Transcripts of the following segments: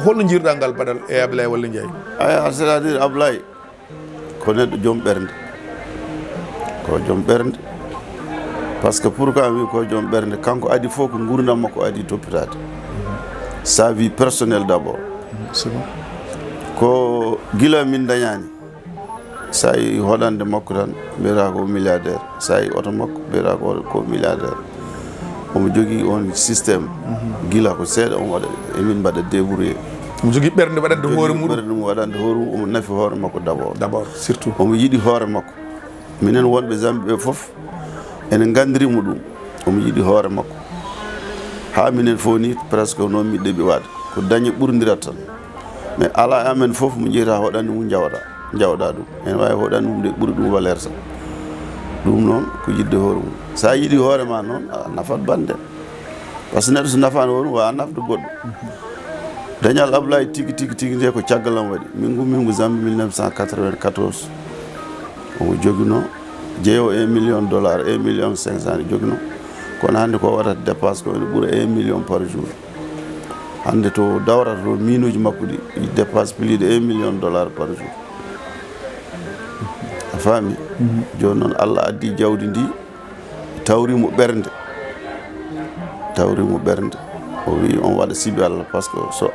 holno jiiruɗa ngal baɗal e Ablaye walla Ndiaye? c'est-à-dire Ablaye ko neɗɗo joom ɓernde, ko joom ɓernde. Par ce que pourquoi wi ko joom ɓernde, kanko adi fof ko gurdam makko adi toppitade sa vie personnelle d'abord. Ko gila min dañani sa yi hoɗande makko tan mbiyata ko milliardaire, sa yi oto makko mbiyata ko milliardaire. Omo jogui on systéme gila ko seeɗa on waɗa emin mbaɗa débrouillé. Omo jogui ɓernde waɗande hoore mum. Ɓernde mum waɗande hoore mum, omo nafi hoore makko d'abord surtout omo yiɗi hoore makko. Minen wonɓe Zambie ɓe fof ene gandirimo ɗum, omo yiɗi hoore makko ha minen fof ni presque noon mi ɗeɓi waade ko dañe ɓurdirat tan. Mais ala amen fof mo jeyata hoɗande mum jawɗa ɗum, ene wawi hoɗande mum de ɓuuri ɗum valeur sa. Ɗum noon ko yidde hoore mum. Sa yiɗi hoore ma noon a nafat bande, par ce que neɗɗo so nafani hoore mum wawa nafde goɗɗo. Dañal Ablaye tigi nde ko caggalam waɗi. Min gummi Zambie 1994. Omo joguino jeeyo $1 million, $1,500,000 joguino. Kono hande ko waɗata dépasse ko ene ɓuura $1 million par jour. Hande to dawrata to minuji makko ɗi dépasse plus de $1 million par jour. A faami? Joni noon Allah addi jawdi ndi tawrimo ɓernde. O wi on waɗa sibi Allah par ce que so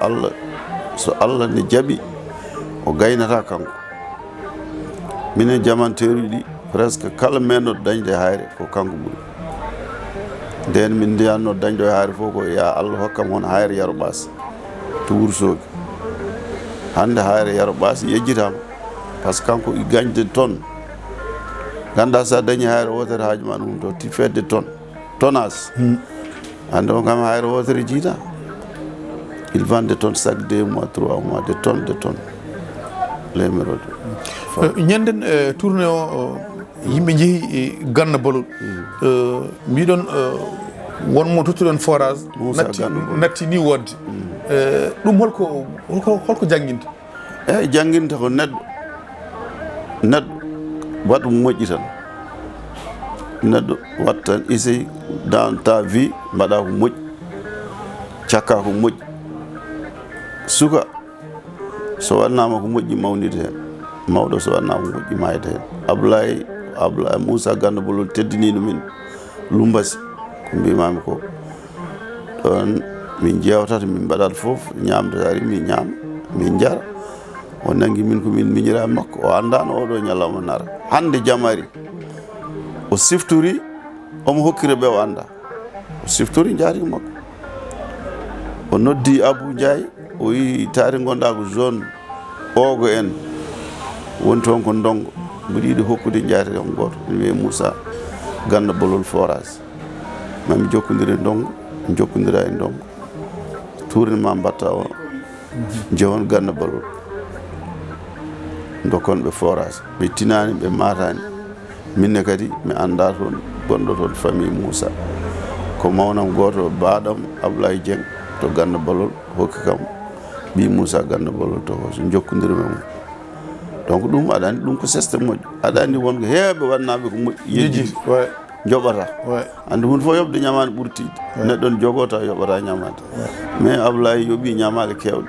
Allah ne jaɓi o gaynata kanko. Minen jamanteeruji ɗi presque kala mennoɗo dañde hayre ko kanko ɓuuri. Nden min ndiyanno dañɗo e hayre fof ko ya Allah hokkam hono hayre yaro ɓaas to Wourossogui. Hande hayre yaro ɓaas yejjitama par ce que kanko i gañde tonne. Ganda sa dañi hayre wotere haaji ma ɗum to ti fedde tonnage. Hande on kam hayre wotere jiita. Il vend des tonnes chaque 2 mois 3 mois, des tonnes lemerode. Ñanden tourné o yimɓe jeehi ganna bolol mbiɗon wonmo tottuɗon forage natti ni wodde ɗum holko jangguinta? eyyi jangguinta ko neɗɗo waɗa moƴƴi tan. Neɗɗo watta tan essaye dans ta vie mbaɗa ko moƴƴi, cakka ko moƴƴi. Suka so waɗnama ko moƴƴi mawnide hen, mawɗo so waɗnama ko moƴƴi mayde hen. Ablaye Moussa Ganda Bolol teddinino min Lumbasi ko mbimami ko ɗon min jewtata min mbaɗat foof ñamde so ari min ñaama min jara. O nangi min ko min miñirami makko, o andano oɗo ñalawma nara. Hande jamari o siftori omo hokkira ɓe o anda, o siftori jaari makko. O noddi Abou Ndiaye o wi taari gonɗa ko zone Ogo en woni toon ko Ndongo, mbiɗa yiɗi hokkude jaari on goto ene wiye Moussa Ganda Bolol forage. Mami jokkodira e Ndongo, jokkodira e Ndongo, tournema mbatta o jehon Ganda Bolol dokkonɓe forage. Ɓe tinani ɓe matani, minne kadi mi anda toon gonɗo toon famille Moussa ko mawnam goto baɗam Ablaye Dieng to Ganda Bolol hokki kam ɓi Moussa Ganda Bolol to so jokkodirme mum. Donc ɗum aɗa andi ɗum ko systéme moƴƴo. Aɗa andi wonko heewɓe wannaɓe ko moƴƴi yejjiti joɓata. Andi hunde fof yoɓde ñamade ɓuuri tiɗde. Neɗɗo ne jogo taw yoɓata ñamade. Mais Ablaye yoɓi ñamade kewɗe.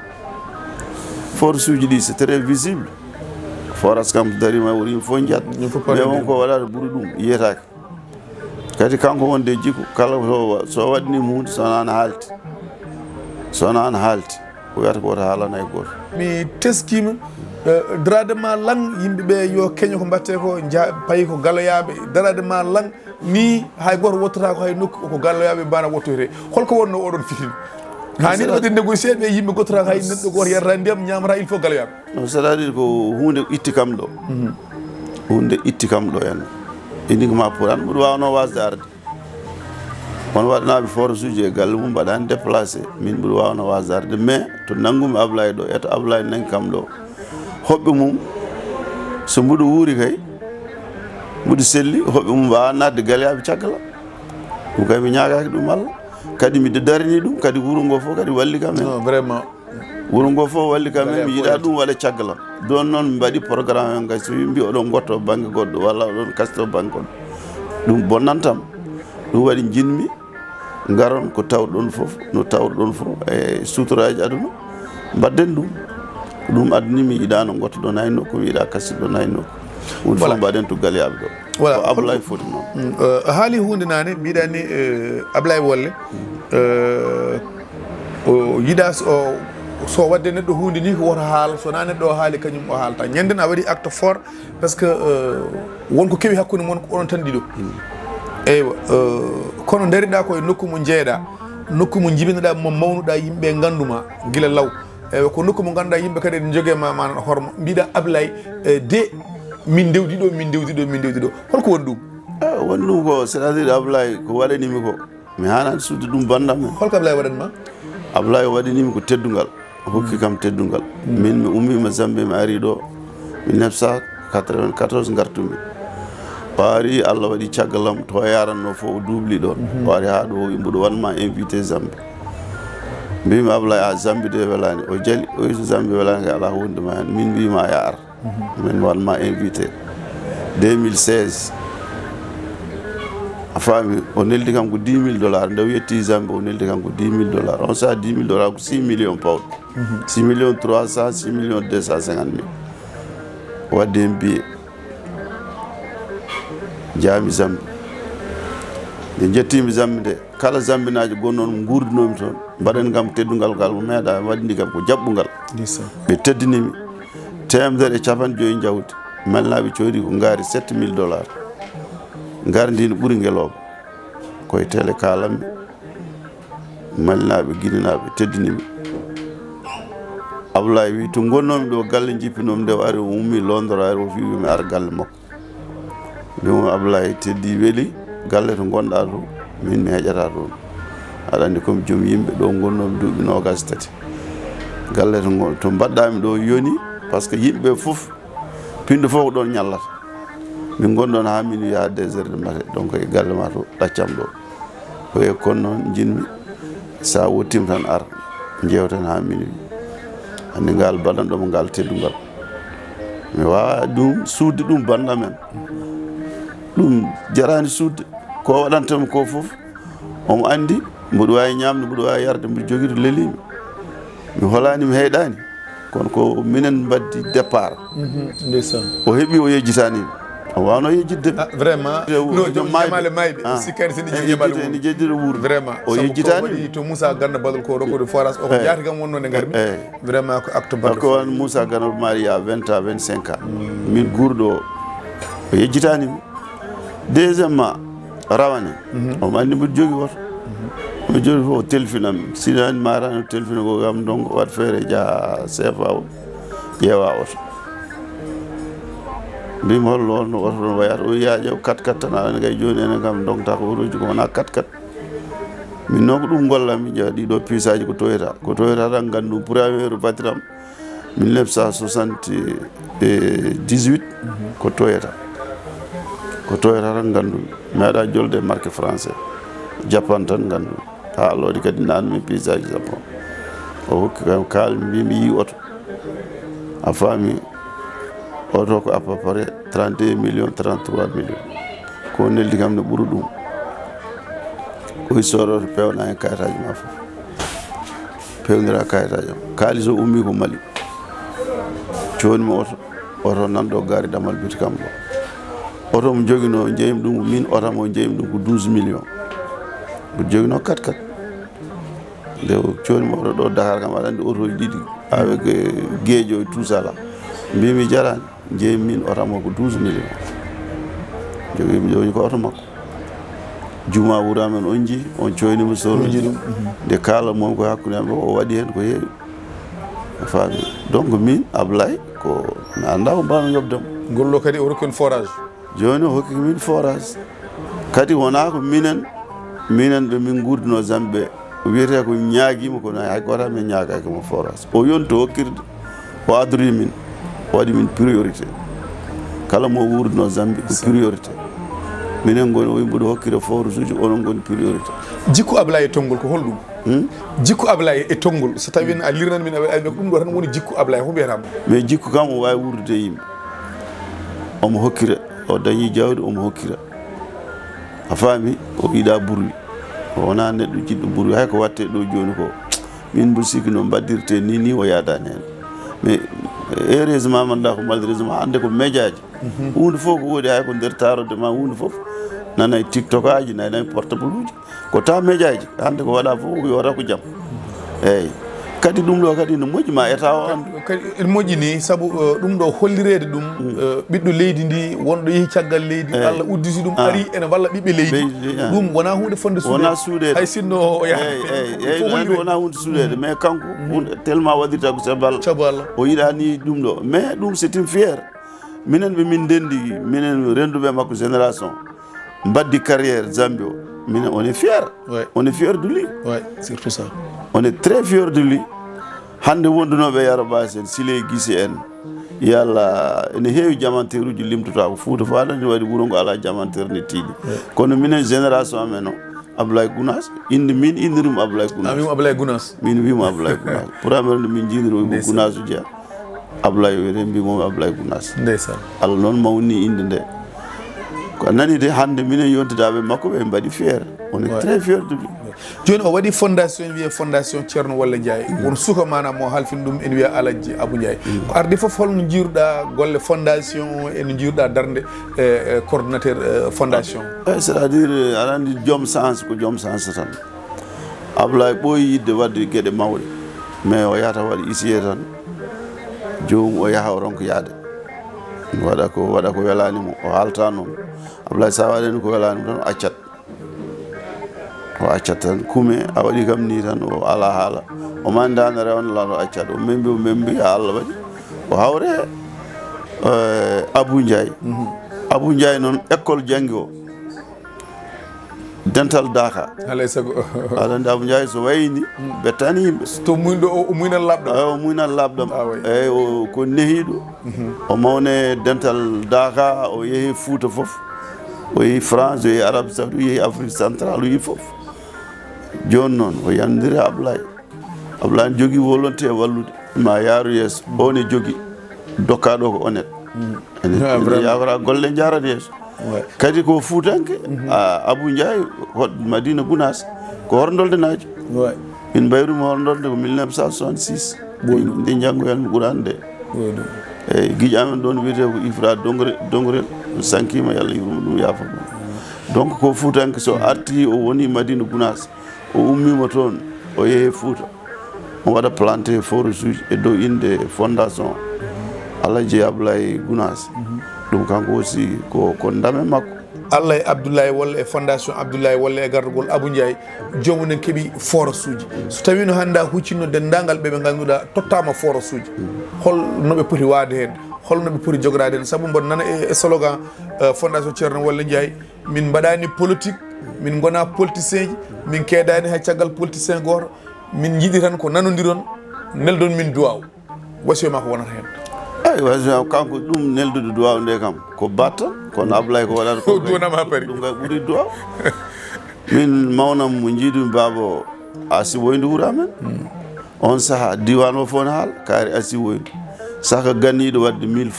Force uji ɗi c'est très visible. Forage kam darima wori yimɓe fof jiyat. Mais wonko waɗata ɓuuri ɗum yiyetake. Kadi kanko wonde jikku kala so waɗinima hunde sowona haalti ko wiyata ko wota haalana e goto. Mi teskima darade ma lang yimɓeɓe yo keño ko mbatte ko payi ko galloyaɓe darade ma lang ni hay goto wottata ko hay nokku ko galloyaɓe mbana wottoyte. Holko wonno oɗon fitin? hani waɗi négocié ɓe yimɓe gottata hay neɗɗo goto yarata ndiyam ñamata il faut galloyaɓe. Non c'est à dire ko hunde itti kam ɗo. Hunde itti kam ɗo henna uniquement pour an ɓuuri wawno wasde arde. On waɗanaɓe force uji e galle mum mbaɗani déplacé min ɓuuri wawno wasde arde. Mais to nanggumi Ablaye ɗo eto Ablaye nangi kam ɗo hoɓɓe mum so mbuɗo wuuri kay mbuɗo selli hoɓɓe mum mbawa nadde galleyaɓe caggal ɗum kay mi ñagaki ɗum Allah. Kadi miɗo darini ɗum kadi wuuro ngo fof kadi walli kam hen. Vraiment wuuro ngo fof walli kam hen mi yiiɗa ɗum waɗa caggalam. Don noon mi mbaɗi programme hen kay so yimɓe oɗon gotto banggue goɗɗo walla oɗon kasto banggue goɗɗo ɗum bonnantam. Ɗum waɗi jinmi garon ko tawɗon fof no tawɗon fof e suturaji aduna badden ɗum addunimi yiɗano gottoɗo nayi nokku mi yiɗa kasiɗo nayi nokku woni fof mbaɗen to galiyaɓe ɗo voilà ko Ablaye foti noon haali hunde nane mbiɗani Ablaye Wolle o yiɗa so wadde neɗɗo hunde ni ko woto haala sona neɗɗo o haali kañum o haalta ñanden a waɗi acte fort par ce que wonko keewi hakkude moon ko onon tan ɗiɗo eywa kono daariɗa koye nokku mo jeeɗa nokku mo jibinoɗa mo mawnuɗa yimɓe ganduma guila law eywa ko nokku mo ganduɗa yimɓe kadi ne joguema manan horma mbiɗa Ablaye de min dewdiɗo holko woni ɗum woni ɗum ko c'est à dire Ablaye ko waɗanimi ko mi hanani sudde ɗum bandam men holko Ablaye waɗanma Ablaye waɗanimi ko teddugal hokki kam teddugal min mi ummima Zambie mi ari ɗo 1994 gartumi o ari Allah waɗi caggalam to yaranno fof o duubli ɗon o ari ha ɗo mboɗo wanma invité Zambie mbimi Ablaye a Zambie de welani o jaali o wi so Zambie welani ka ala wondema hen min mbima ya ar min wanma invité 2016 a faami o neldi kam ko $10,000 nde yetti Zambie o neldi kam ko $10,000 on saaha $10,000 ko 6 millions pound 6 millions 300 6 millions 250 mille wadde hen billet jaami Zambie nde jettimi Zambie nde kala Zambinajo gonnoon gurdinomi toon mbaɗen kam teddungal ngal mo meeɗa waɗini kam ko jaɓɓungal ɓe teddinimi temedere e capanɗe joyi jawdi malnaɓe coodi ko gaari $7,000 gaari ndi no ɓuuri ngeloba koye télé kalanmi malnaɓe guininaɓe teddinimi Ablaye wi to gonnomi ɗo galle jippinomi nde o ari o ummi Londres ari o wi mi ara galle makko mbimo Ablaye teddi weeli galle to gonɗa to min mi heƴata toon aɗa andi komi joom yimɓe ɗo gonnomi duuɓi 23 galle to mbaɗɗami ɗo yoni par ce que yimɓe fof pinde fof ko ɗon ñallata min gonɗon ha min wiya 2 heures de matin donc e galle ma to ɗaccam ɗo ko e kono noon jinmi sa wottima tan ar jewten ha min wi andi ngal baɗanɗomo ngal teddungal mi wawa ɗum suudde ɗum banda men ɗum jarani suudde ko waɗantami ko fof omo andi mboɗo wawi ñamde mboɗo wawi yarde mboɗo jogui to lelimi mi holani mi heyɗani kono ko minen mbaddi départ ndeysan o heeɓi o yejjitanimi o wawno yejjidde vraiment no jamale mayɓe sikkani seni jeeɓale ene jeddira wuuro vraiment o yejjitani to Moussa Ganna Badal ko rokkude forage o ko jaati kam wonno nde garmi vraiment ko acte badal ko wan Moussa Ganna mari ya 20 à 25 ans min guurɗo o yejjitanimi deuxièmement rawane omo andi mboɗo jogui woto o jogui fof o telfinam sinani marani o telfina ko kam Ndongo wat feere jaa CFA o ƴeewa oto mbimi holno wonno oto ɗon wayata o yiya ƴeew 4x4 tan aɗa kay joni enen kam donkta ko otoji ko wona 4x4 min noon ko ɗum gollammi ƴeewa ɗiɗo puisaji ko toyota tan gandu premier batiram 1978 ko toyota tan gandumi meeɗa jolde marque français Japan tan gandumi ha Allah waɗi kadi nanmi puisaji Japan o hokki kam kalmi mbimi yi oto a faami oto ko à peu près 32 millions 33 millions ko neldi kam ne ɓuuri ɗum koye soroto pewna hen kayitaji ma fof pewnira kayitaji am kalis o ummi ko Mali coonimi oto nanɗo gaari damal biti kam ɗo oto mo joguino jeeyimi ɗum min otam o jeeyimi ɗum ko 12 millions mboɗo joguino 4x4 nde coonimi oto ɗo Dakar kam aɗa andi otoji ɗiɗi avec gueeƴo e tout ça là mbimi jarani jeeyimi min otam o ko 12 millions joguimi joni ko oto makko juma wura men on jii on coynimo soroji ɗum nde kala moom ko hakkude am ɗo o waɗi hen ko heewi a faami donc min Ablaye ko mi anda ko mbawmi yobdemo gollo kadi o rokki forage joni o hokki min forage kadi wona ko minen ɓe min gurdino Zambie wiyete ko ñaaguima kono hay goto min ñaagaki mo forage o yonti hokkirde o adori min o waɗi min priorité kala mo wurdino Zambie ko priorité minen goni o yimɓuɗo hokkire forage uji onon goni priorité jikku Ablaye e tonggol ko holɗum jikku Ablaye e tonggol so tawi a lirnan min aɓe ko ɗum ɗo tan woni jikku Ablaye ko mbiyatamo mais jikku kam o wawi wurdude yimɓe omo hokkira o dañi jawdi omo hokkira a faami o yiiɗa burwi o wona neɗɗo jiɗɗo burwi hay ko watte ɗo joni ko min mbo sikki no mbaɗirte ni o yaadani hen mais heureusement manda ko malheureusement hande ko médiaji hunde fof ko woodi hay ko nder tarode ma hunde fof nanay tiktok aji nanay portable uji ko ta médiaji hande ko waɗa fof yo wata ko jaam eyyi kadi ɗum ɗo kadi no moƴƴi ma état o an kadi ene moƴƴi ni saabu ɗum ɗo hollirede ɗum ɓiɗɗo leydi ndi wonɗo yeehi caggal leydi Allah udditi ɗum ari ene walla ɓiɓɓe leydi ɗum wona hunde fonde wona suuɗede hay sinno o eyyi wona hunde suuɗede mais kanko tellement waɗirta ko sabu Allah o yiɗani ɗum ɗo mais ɗum c'est une fiére minen ɓe min ndendi minen renduɓe makko génération mbaddi carrière Zambie o minen on est fier on est fier de lui surtout ça on est très fier de lui hande wondunoɓe yarobas en sile guisi en yalla ene heewi jamanteer uji limtota ko Fouta fo aɗa waɗi wuuro ngo ala jamanteer ne tiiɗi kono minen génération amen o Abdoulaye Gounas inde min indirimo Abdoulaye Gounas min wimo Abdoulaye Gounas premier nde min jiiniro ko Gounas uji a Abdoulaye wiyete mbimomi Abdoulaye Gounas ndeysan Allah noon mawni inde nde ko nani de hande minen yontidaɓe makko ɓe mbaɗi fier on est très fier de lui joni o waɗi fondation ene wiye fondation Ceerno Walla Ndiaye won suka manam mo halfin ɗum ene wiya Aladji Abou Ndiaye ko ardi foof holno jiiruɗa golle fondation ene jiiruɗa darde coordonnateur fondation c'est à dire aɗa andi joom sens ko joom sens tan Abdoulaye ɓooyi yidde wadde gueɗe mawɗe mais o yahata waɗa isiye tan jomum o yaha o ronko yaade waɗa ko welanimo o halta noon Abdoulaye sa waɗani ko welanimo tan o accat tan kume a waɗi kam ni tan o ala haala o mandano rewna lan o accat o membi ha Allah waɗi o hawre Abou Ndiaye noon école janggi o dental Daka alay sago aɗa andi Abou Ndiaye so wayni bettani yimɓe to muyɗo o muynal labɗam o muynal labɗam eyyi ko nehiɗo o mawne dental Daka o yeehi Fouta foof o yeehi France o yeehi Arabie Saoudi o yeehi Afrique central o yeehi foof joni noon o yandiri Abdoulaye ne jogui volonté wallude ma yaaru yeeso on e jogui dokkaɗo ko honnête ene yawara golle jarata yeeso kadi ko Foutanke Abou Ndiaye hoɗ Madina Gounas ko horndolde naajo min mbayrumi horndolde ko 1966 nde janggoyalmi Qur'an nde eyyi guiƴo amen ɗon wiyete ko Ifra Dongorel sankima Yallah yurmo ɗum yafa ɗum donc ko Foutanke so arti o woni Madina Gounas o ummima toon o yeehe Fouta o waɗa planté forage uji e dow inde fondation Aladji Abdoulaye Gounas ɗum kanko aussi ko ndame makko Allah e Abdoulaye walla e fondation Abdoulaye walla e gardugol Abou Ndiaye jomumen keeɓi forage uji so tawi no hannde a huccinno dendagal ɓeɓe ngannduɗa tottama forage uji holno ɓe poti waade hen holno ɓe poti jogorade hen saabu mboɗo nana e slogan fondation Ceerno Walla Ndiaye min mbaɗani politique min gona politicien ji min keedani hay caggal politicien goto min jiiɗi tan ko nanodiron neldon min duwaw wasiyo ma ko wonata hen eyyi wasiyo kanko ɗum neldude duwaw nde kam ko batta kono Abdoulaye ko waɗata ko duwanama pari ɗum kay ɓuuri duwaw min mawnam mo jiidumi baaba asi woyndu wuuro amen on saaha diwan o fof ne haala kaari asi woyndu saka ganniɗo wadde 1000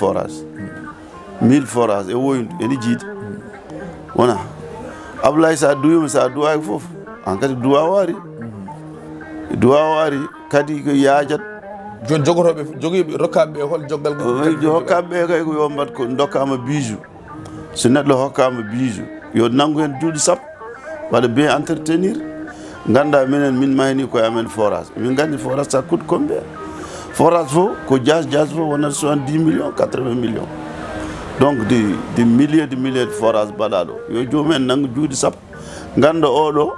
forage e woyndu ene jiiɗi wona Abdoulaye sa duwima sa duwaki foof an kadi duwaw ari kadi ko yaajat joni jogotoɓe joguiɓe rokkaɓeɓe hol joggal hokkaɓeɓe kay ko yo mbat ko dokkama bijou so neɗɗo hokkama bijou yo nanggu hen duuɗi sappo waɗa bien entretenir ganda min mayni koye amen forage min gandi forage ça coûte combien forage fof ko jas fof wonata 70 millions 80 millions donc des milliers de forage mbaɗaɗo yo jomumen nanggu juuɗe sappo ganda oɗo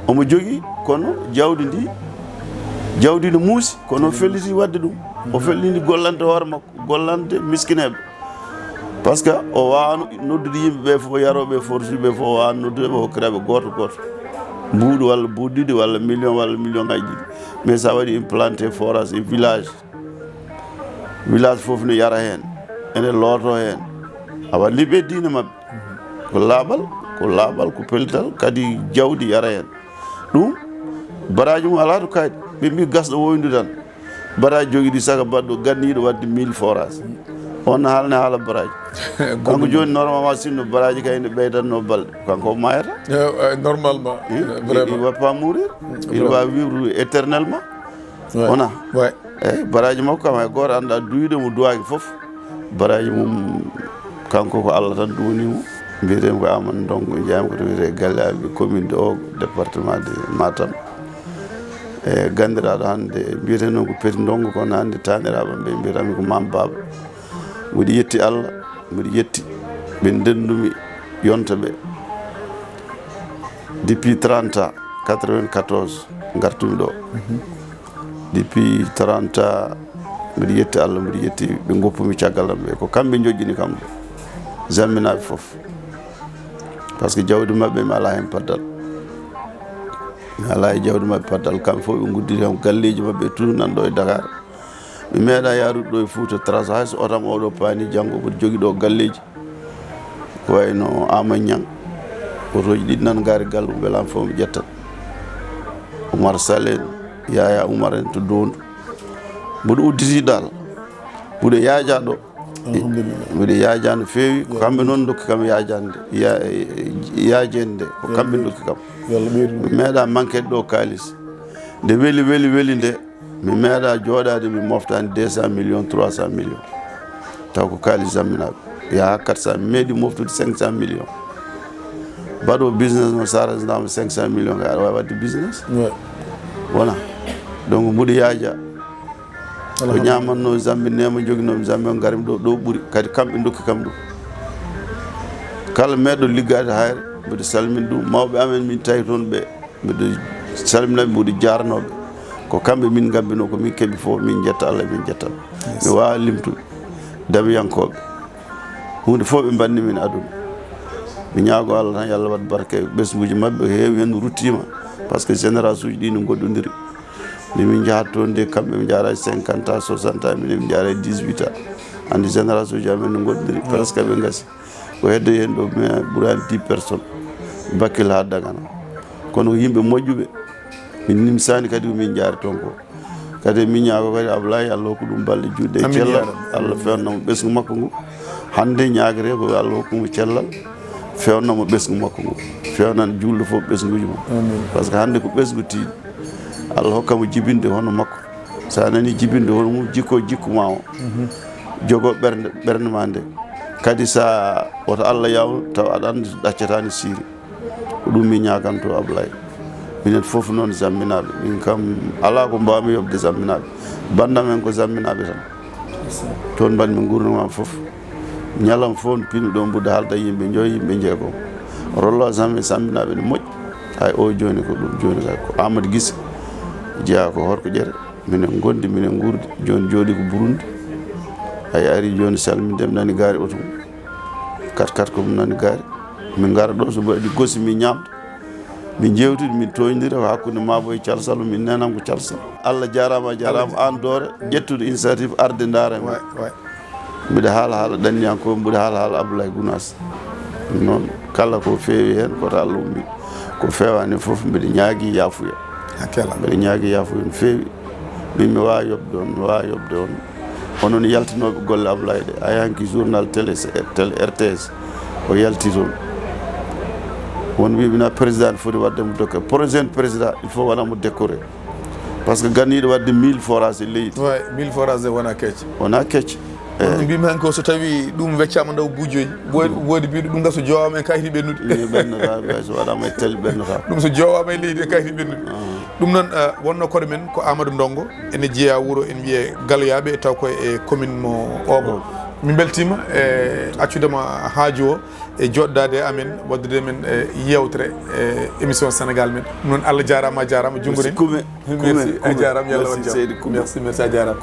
omo jogui kono jawdi no muusi kono felliti wadde ɗum o fellini gollante hoore makko gollante miskineɓe par ce que o wawano noddude yimɓeɓe fof yaroɓe forsuɓe fof o wawano noddudeɓe hokkireɓe goto mbuuɗu walla mbuuɗ ɗiɗi walla million ngaji ɗiɗi mais sa waɗi implanté forage e village fof ne yara hen ene looto hen awa liɓe diine mabɓe ko laaɓal ko pellital kadi jawdi yara hen ɗum baraji mum ala to kayɗe ɓe mbi gasɗo woyndu tan baraji jogui ɗi saka mbaɗɗo ganniɗo wadde 1000 forage on haalne haala baraji kanko joni normalement sinno baraji kayne ɓeydatno balɗe kanko mayata normalement il va pas mourir il va vivre éternellement wona eyyi baraji makko kam hay goto anda duyde mo duwaki foof baraji mum kanko ko Allah tan duwanimo mbiyetemi ko Amadou Ndongo jeyami ko to wiyete Gallaɓe commune de o département de Matam e gandiraɗo hande mbiyeten noon ko Petit Ndongo kono hande taniraɓe ɓe mbiyatami ko Mam Baba mbiɗa yetti Allah mbiɗa yetti ɓe ndendumi yonta ɓe depuis 30 ans 94 gartumi ɗo depuis 30 ans mbiɗa yetti Allah mbiɗa yetti ɓe goppumi caggal am ɓe ko kamɓe joƴƴini kam ɗo zamminaɓe foof par ce que jawdi mabɓe mi ala hen paddal mi ala e jawdi mabɓe paddal kamɓe fof ɓe guddiri kam galleji mabɓe tout nanɗo e Dakar mi meeɗa yarude ɗo e Fouta trace hayso otam oɗo paani janggo mboɗo jogui ɗo galleji ko wayno Ama Niang otoji ɗiɗi nan gaari gallo beelama fof mi ƴettat Oumar Sall en Yaya Oumar en to Dondu mboɗo udditi dal mboɗo yaaja ɗo mbiɗa yaaja no feewi ko kamɓe noon dokki kam yaajande yaajede nde ko kamɓe dokki kam mi meeɗa manquede ɗo kalis nde weli nde mi meeɗa jooɗade mi moftani 200 millions 300 millions taw ko kalis zamminaɓe yaha 400 mi meeɗi moftude 500 millions mbaɗo business no sarasnama 500 millions ka aɗa wawi wadde business wona donc mboɗo yaaja ko ñamanno zambinema joguinomi zambi on garmi ɗo ɓuuri kadi kamɓe dokki kam ɗum kala meeɗo liggade hayre mbiɗa salmini ɗum mawɓe amen min tawi toon ɓe mbiɗa salminaɓe mbiɗa jaranoɓe ko kamɓe min gambino ko min keeɓi fof min jetta Allah min jettat mi wawa limtude dawiyankoɓe hunde fof ɓe mbanni min aduna mi ñaago Allah tan yo Allah wat barke ɓesguji mabɓe heewi hen ruttima par ce que génération uji ɗi no goɗɗodiri nde min jahat toon nde kamɓe mi jara 50 ans 60 ans minen mi jara 18 ans andi génération uji amen no goɗɗodiri presque ɓe gasi ko hedde hen ɗo mi ɓuurani 10 personnes bakkil ha Dagana kono yimɓe moƴƴuɓe min nimsani kadi ko min jaari toon ko kadi min ñaago kadi Ablaye Allah hokku ɗum balɗe juɗɗe e cellal Allah fewnamo ɓesgu makko ngu hande ñaagre ko Allah hokkumo cellal fewnamo ɓesgu makko ngu fewnan julɗo fof ɓesguji mum par ce que hande ko ɓesgu tiiɗi Allah hokkamo jibinde hono makko sa nani jibinde hono mum jikku ma o jogo ɓernde ma nde kadi sa woto Allah yaw taw aɗa andi ɗaccatani siiri ko ɗum mi ñaganto Ablaye minen fof noon zamminaɓe min kam ala ko mbawmi yobde zamminaɓe bandam en ko zamminaɓe tan toon mbanmi gurdam fof ñalam fof no pinu ɗo mbuɗa haalda yimɓe joyi yimɓe jeegom rollo zamminaɓe ne moƴƴi hay o joni ko ɗum joni kay ko Amadou Guisse jeeya ko Horko Ƴere minen gondi minen gurdi joni jooɗi ko Burundi ay ari joni salmindem nani gaari auto 4x4 ko mum nani gaari min gara ɗo so waɗi gosi min ñamta min jewtude min toñdira ko hakkude mabo e calsal min nenam ko calsal Allah jarama an doore ƴettude initiative arde darami mbiɗa haala ɗanniyankoɓe mbiɗa haala Abdoulaye Gounass noon kala ko feewi hen koto Allah ummi ko fewani foof mbiɗa ñaagui yafuya mbiɗa ñaagui yafuya no feewi min mi wawi yobde on mi wawi yobde on onon yaltinoɓe golle Abdoulaye ɗe a yanki journal télé RTS o yalti toon won wibina président ne foti waddemo dokke prochain président il faut waɗamo décoré par ce que ganniɗo wadde 1000 forage e leydi 1000 forage wona kecce mbimi han ko so tawi ɗum weccama ndaw buujoyi woodi mbiɗo ɗum so jowama e kayiti ɓennude ɓennata so waɗama e télé ɓennata ɗum so jowama e leydi e kayiti ɓennude ɗum noon wonno koɗo men ko Amadou Ndongo ene jeeya wuuro en wiye Galoyaɓe taw koye e commune mo Ogo min beltima e accudema haaju o e joɗɗade amen waddude men yewtere émission Sénégal men ɗum noon Allah jarama a jarama jungo ni merci a jarama yallah on jam merci a jarama